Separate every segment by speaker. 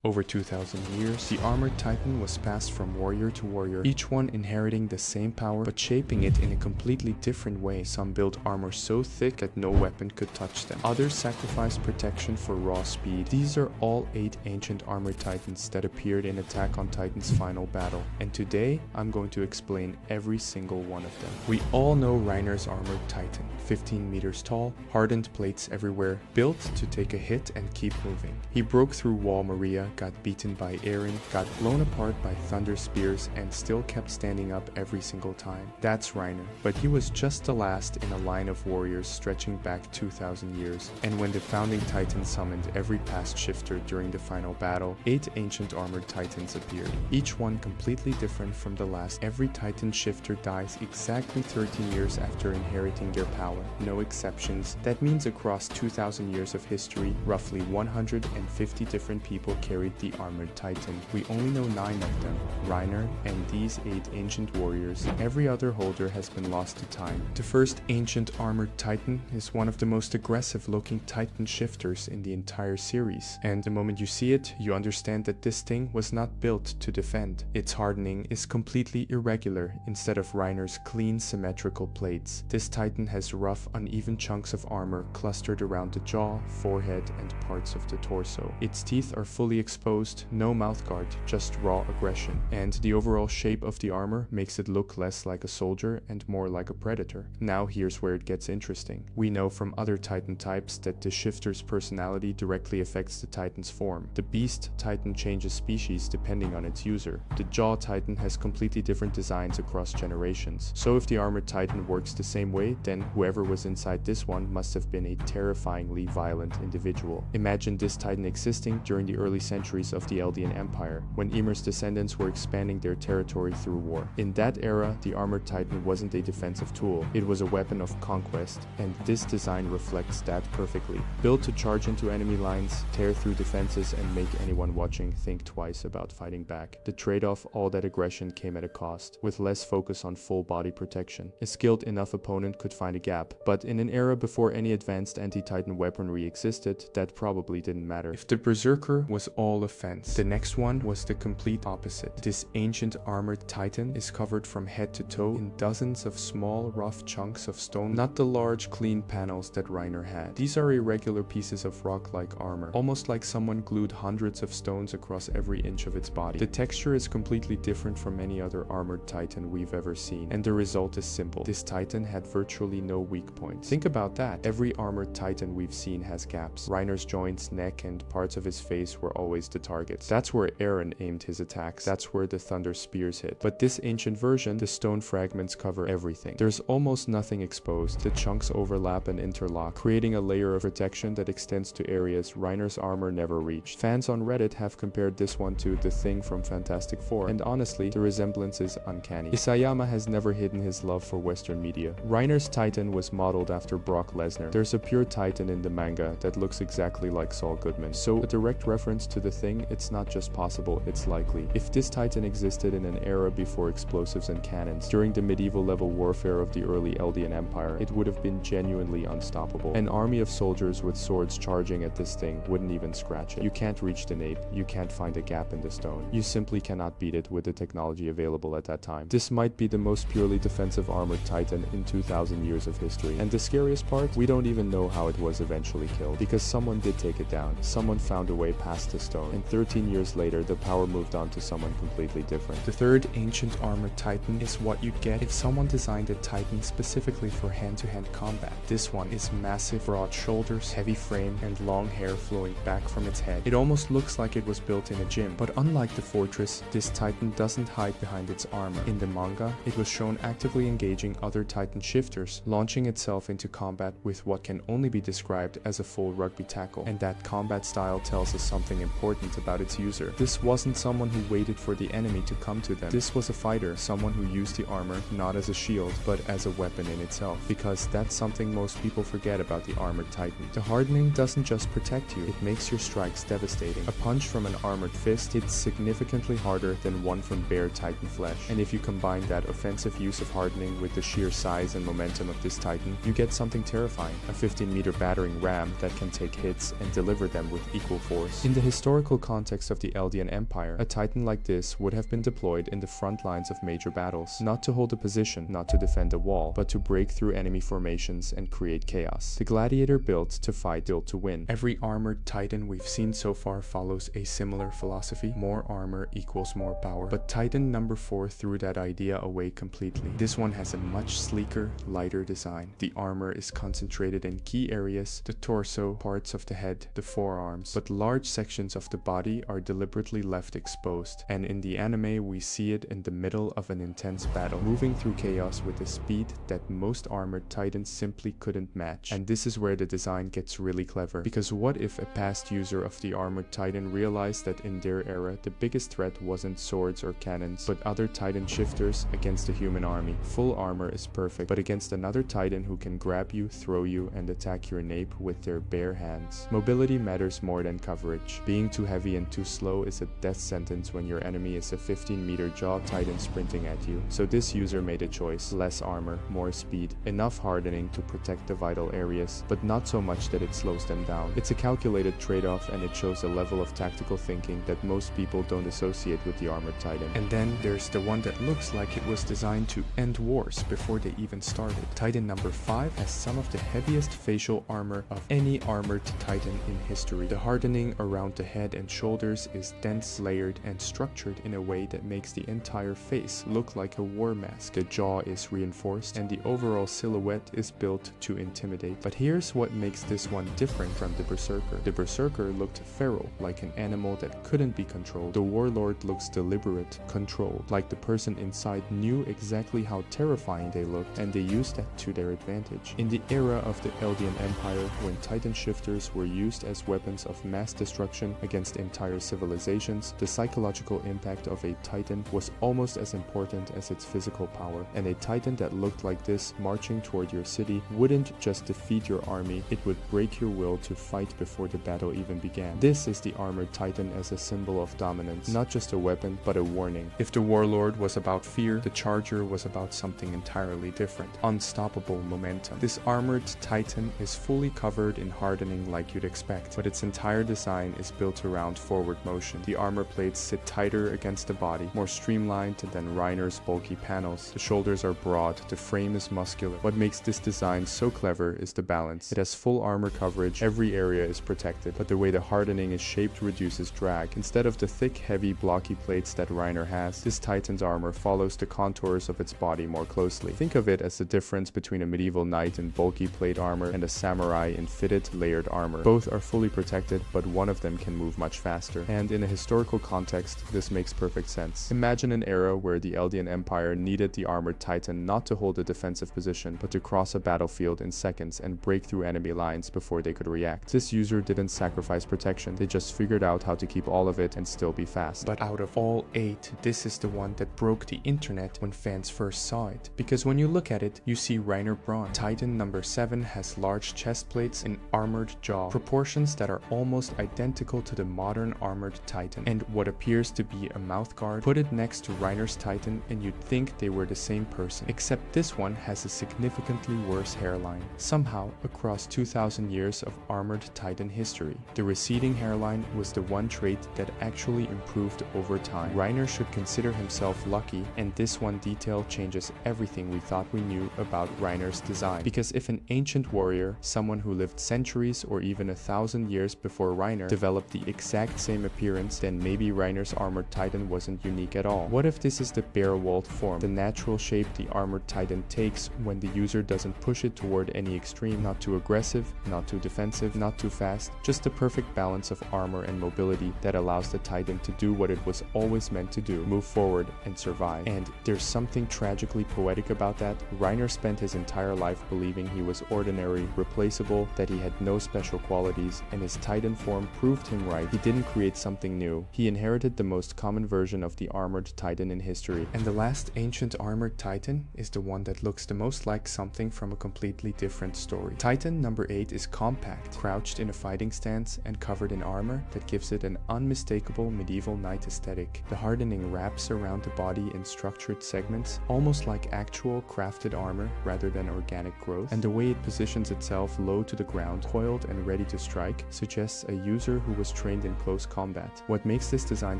Speaker 1: Over 2,000 years, the armored titan was passed from warrior to warrior, each one inheriting the same power but shaping it in a completely different way. Some built armor so thick that no weapon could touch them. Others sacrificed protection for raw speed. These are all 8 ancient armored titans that appeared in Attack on Titan's final battle. And today, I'm going to explain every single one of them. We all know Reiner's armored titan. 15 meters tall, hardened plates everywhere, built to take a hit and keep moving. He broke through Wall Maria, got beaten by Eren, got blown apart by thunder spears, and still kept standing up every single time. That's Reiner, but he was just the last in a line of warriors stretching back 2,000 years. And when the founding titan summoned every past shifter during the final battle, 8 ancient armored titans appeared, each one completely different from the last. Every titan shifter dies exactly 13 years after inheriting their power. No exceptions. That means across 2,000 years of history, roughly 150 different people carried the armored titan. We only know 9 of them, Reiner and these 8 ancient warriors. Every other holder has been lost to time. The first ancient armored titan is one of the most aggressive looking titan shifters in the entire series. And the moment you see it, you understand that this thing was not built to defend. Its hardening is completely irregular instead of Reiner's clean symmetrical plates. This titan has rough, uneven chunks of armor clustered around the jaw, forehead, and parts of the torso. Its teeth are fully exposed, no mouthguard, just raw aggression. And the overall shape of the armor makes it look less like a soldier and more like a predator. Now here's where it gets interesting. We know from other titan types that the shifter's personality directly affects the titan's form. The beast titan changes species depending on its user. The jaw titan has completely different designs across generations. So if the armored titan works the same way, then whoever was inside this one must have been a terrifyingly violent individual. Imagine this titan existing during the early centuries of the Eldian Empire, when Ymir's descendants were expanding their territory through war. In that era, the armored titan wasn't a defensive tool, it was a weapon of conquest, and this design reflects that perfectly. Built to charge into enemy lines, tear through defenses, and make anyone watching think twice about fighting back. The trade-off, all that aggression came at a cost, with less focus on full body protection. A skilled enough opponent could find a gap, but in an era before any advanced anti-titan weaponry existed, that probably didn't matter. If the berserker was all offense, the next one was the complete opposite. This ancient armored titan is covered from head to toe in dozens of small, rough chunks of stone, not the large, clean panels that Reiner had. These are irregular pieces of rock-like armor, almost like someone glued hundreds of stones across every inch of its body. The texture is completely different from any other armored titan we've ever seen, and the result is simple. This titan had virtually no weak points. Think about that. Every armored titan we've seen has gaps. Reiner's joints, neck, and parts of his face were always the targets. That's where Eren aimed his attacks. That's where the thunder spears hit. But this ancient version, the stone fragments cover everything. There's almost nothing exposed. The chunks overlap and interlock, creating a layer of protection that extends to areas Reiner's armor never reached. Fans on Reddit have compared this one to the Thing from Fantastic Four, and honestly, the resemblance is uncanny. Isayama has never hidden his love for Western media. Reiner's titan was modeled after Brock Lesnar. There's a pure titan in the manga that looks exactly like Saul Goodman. So a direct reference to the Thing, it's not just possible, it's likely. If this titan existed in an era before explosives and cannons, during the medieval level warfare of the early Eldian Empire, it would have been genuinely unstoppable. An army of soldiers with swords charging at this thing wouldn't even scratch it. You can't reach the nape, you can't find a gap in the stone. You simply cannot beat it with the technology available at that time. This might be the most purely defensive armored titan in 2,000 years of history. And the scariest part, we don't even know how it was eventually killed, because someone did take it down. Someone found a way past the stone, and 13 years later, the power moved on to someone completely different. The third ancient armored titan is what you'd get if someone designed a titan specifically for hand-to-hand combat. This one is massive, broad shoulders, heavy frame, and long hair flowing back from its head. It almost looks like it was built in a gym, but unlike the fortress, this titan doesn't hide behind its armor. In the manga, it was shown actively engaging other titan shifters, launching itself into combat with what can only be described as a full rugby tackle, and that combat style tells us something important about its user. This wasn't someone who waited for the enemy to come to them. This was a fighter, someone who used the armor not as a shield, but as a weapon in itself, because that's something most people forget about the armored titan. The hardening doesn't just protect you, it makes your strikes devastating. A punch from an armored fist hits significantly harder than one from bare titan flesh, and if you combine that offensive use of hardening with the sheer size and momentum of this titan, you get something terrifying, a 15-meter battering ram that can take hits and deliver them with equal force. In the historical historical context of the Eldian Empire, a titan like this would have been deployed in the front lines of major battles, not to hold a position, not to defend a wall, but to break through enemy formations and create chaos. The gladiator built to fight, built to win. Every armored titan we've seen so far follows a similar philosophy: more armor equals more power. But Titan number 4 threw that idea away completely. This one has a much sleeker, lighter design. The armor is concentrated in key areas: the torso, parts of the head, the forearms, but large sections of the body are deliberately left exposed, and in the anime we see it in the middle of an intense battle, moving through chaos with a speed that most armored titans simply couldn't match. And this is where the design gets really clever, because what if a past user of the armored titan realized that in their era the biggest threat wasn't swords or cannons, but other titan shifters against a human army? Full armor is perfect, but against another titan who can grab you, throw you, and attack your nape with their bare hands. Mobility matters more than coverage. Being too heavy and too slow is a death sentence when your enemy is a 15-meter jaw titan sprinting at you. So this user made a choice: less armor, more speed, enough hardening to protect the vital areas, but not so much that it slows them down. It's a calculated trade-off, and it shows a level of tactical thinking that most people don't associate with the armored titan. And then there's the one that looks like it was designed to end wars before they even started. Titan number 5 has some of the heaviest facial armor of any armored titan in history. The hardening around the head and shoulders is dense, layered, and structured in a way that makes the entire face look like a war mask. The jaw is reinforced, and the overall silhouette is built to intimidate. But here's what makes this one different from the berserker. The berserker looked feral, like an animal that couldn't be controlled. The warlord looks deliberate, controlled, like the person inside knew exactly how terrifying they looked, and they used that to their advantage. In the era of the Eldian Empire, when titan shifters were used as weapons of mass destruction against entire civilizations, the psychological impact of a titan was almost as important as its physical power. And a titan that looked like this marching toward your city wouldn't just defeat your army, it would break your will to fight before the battle even began. This is the armored titan as a symbol of dominance, not just a weapon, but a warning. If the warlord was about fear, the charger was about something entirely different: unstoppable momentum. This armored titan is fully covered in hardening like you'd expect, but its entire design is built around forward motion. The armor plates sit tighter against the body, more streamlined than Reiner's bulky panels. The shoulders are broad, the frame is muscular. What makes this design so clever is the balance. It has full armor coverage, every area is protected, but the way the hardening is shaped reduces drag. Instead of the thick, heavy, blocky plates that Reiner has, this titan's armor follows the contours of its body more closely. Think of it as the difference between a medieval knight in bulky plate armor and a samurai in fitted, layered armor. Both are fully protected, but one of them can move much faster. And in a historical context, this makes perfect sense. Imagine an era where the Eldian Empire needed the armored titan not to hold a defensive position, but to cross a battlefield in seconds and break through enemy lines before they could react. This user didn't sacrifice protection, they just figured out how to keep all of it and still be fast. But out of all 8, this is the one that broke the internet when fans first saw it. Because when you look at it, you see Reiner Braun. Titan number 7 has large chest plates and armored jaw, proportions that are almost identical to the modern armored titan, and what appears to be a mouth guard. Put it next to Reiner's titan and you'd think they were the same person, except this one has a significantly worse hairline. Somehow, across 2,000 years of armored titan history, the receding hairline was the one trait that actually improved over time. Reiner should consider himself lucky, and this one detail changes everything we thought we knew about Reiner's design. Because if an ancient warrior, someone who lived centuries or even 1,000 years before Reiner, developed the exact same appearance, then maybe Reiner's armored titan wasn't unique at all. What if this is the bare-walled form, the natural shape the armored titan takes when the user doesn't push it toward any extreme? Not too aggressive, not too defensive, not too fast, just the perfect balance of armor and mobility that allows the titan to do what it was always meant to do: move forward and survive. And there's something tragically poetic about that. Reiner spent his entire life believing he was ordinary, replaceable, that he had no special qualities, and his titan form proved him right. He didn't create something new. He inherited the most common version of the armored titan in history. And the last ancient armored titan is the one that looks the most like something from a completely different story. Titan number 8 is compact, crouched in a fighting stance and covered in armor that gives it an unmistakable medieval knight aesthetic. The hardening wraps around the body in structured segments, almost like actual crafted armor rather than organic growth, and the way it positions itself low to the ground, coiled and ready to strike, suggests a user who was trained in close combat. What makes this design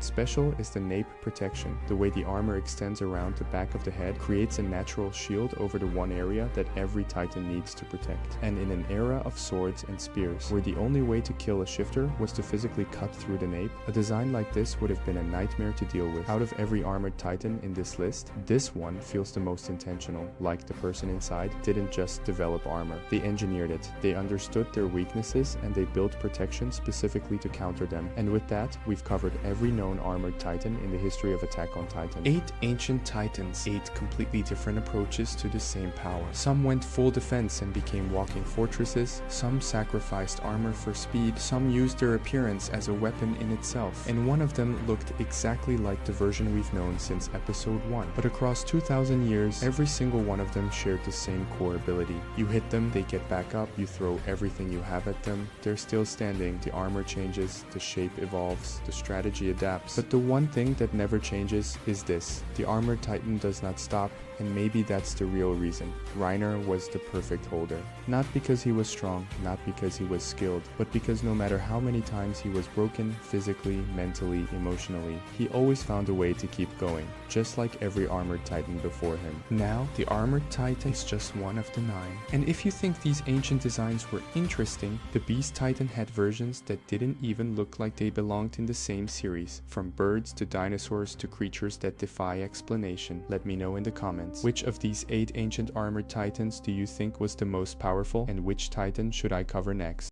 Speaker 1: special is the nape protection. The way the armor extends around the back of the head creates a natural shield over the one area that every titan needs to protect. And in an era of swords and spears, where the only way to kill a shifter was to physically cut through the nape, a design like this would have been a nightmare to deal with. Out of every armored titan in this list, this one feels the most intentional, like the person inside didn't just develop armor, they engineered it. They understood their weaknesses and they built protection specifically to counter them. And with that, we've covered every known armored titan in the history of Attack on Titan. 8 ancient titans, 8 completely different approaches to the same power. Some went full defense and became walking fortresses, some sacrificed armor for speed, some used their appearance as a weapon in itself, and one of them looked exactly like the version we've known since episode 1. But across 2,000 years, every single one of them shared the same core ability. You hit them, they get back up, you throw everything you have at them, they're still standing, the armor changes, the shape evolves, the strategy adapts. But the one thing that never changes is this: the armored titan does not stop, and maybe that's the real reason. Reiner was the perfect holder. Not because he was strong, not because he was skilled, but because no matter how many times he was broken, physically, mentally, emotionally, he always found a way to keep going, just like every armored titan before him. Now, the armored titan is just one of the 9. And if you think these ancient designs were interesting, the beast titan had versions that didn't even look like they belonged in the same series, from birds to dinosaurs to creatures that defy explanation. Let me know in the comments. Which of these 8 ancient armored titans do you think was the most powerful, and which titan should I cover next?